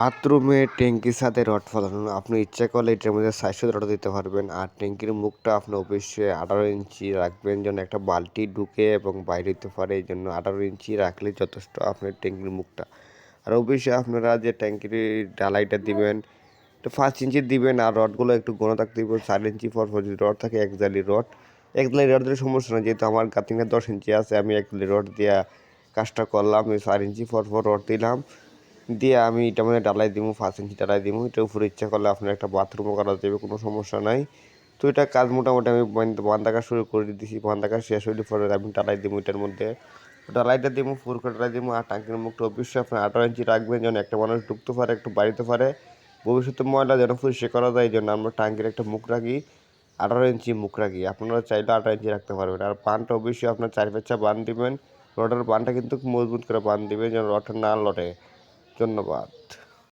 বাথরুমে ট্যাঙ্কির সাথে রড ফেলানো আপনি ইচ্ছা করলে এটার মধ্যে ৬০০ রড দিতে পারবেন। আর ট্যাঙ্কির মুখটা আপনি অবশ্যই ১৮ ইঞ্চি রাখবেন যেন একটা বালতি ঢুকে এবং বাইরে হতে পারে, এই জন্য ১৮ ইঞ্চি রাখলে যথেষ্ট আপনার ট্যাঙ্কির মুখটা। আর অবশ্যই আপনারা যে ট্যাঙ্কির ঢালাইটা দিবেন একটু ৫ ইঞ্চি দিবেন, আর রডগুলো একটু ঘন থাকতে দিবেন। ৪ ইঞ্চি পর যদি রড থাকে এক জালি রড, এক জালি রড দিলে সমস্যা না, যেহেতু আমার গাতিংটা ১০ ইঞ্চি আছে আমি এক জালি রড দিয়া কাজটা করলাম। আমি ৪ ইঞ্চি পর রড দিলাম, দিয়ে আমি এটার মধ্যে ডালাই দিব, ৫ ইঞ্চি ডালাই দিব। এটার উপরে ইচ্ছা করলে আপনার একটা বাথরুমও করা যাবে, কোনো সমস্যা নাই। তো এটা কাজ মোটামুটি আমি বান্ধা কাজ শুরু করে দিয়েছি। বান্ধা কাজ শেষ হলে পরে আমি ডালাই দিব এটার মধ্যে, ডালাইটা দিব, ফুল করে ডালাই দিব। আর টাঙ্কির মুখটা অবশ্যই আপনার ১৮ ইঞ্চি রাখবেন যেন একটা মানুষ ঢুকতে পারে, একটু বাড়িতে পারে। ভবিষ্যতে ময়লা যেন পরিষ্কার করা যায়, এই জন্য আমরা টাঙ্কির একটা মুখ রাখি, ১৮ ইঞ্চি মুখ রাখি। আপনারা চাইলে ১৮ ইঞ্চি রাখতে পারবেন। আর বানটা অবশ্যই আপনার ৪ পেঁচা বান দিবেন। রডের বানটা কিন্তু মজবুত করে বান দিবেন যেন রডটা না লড়ে। ধন্যবাদ।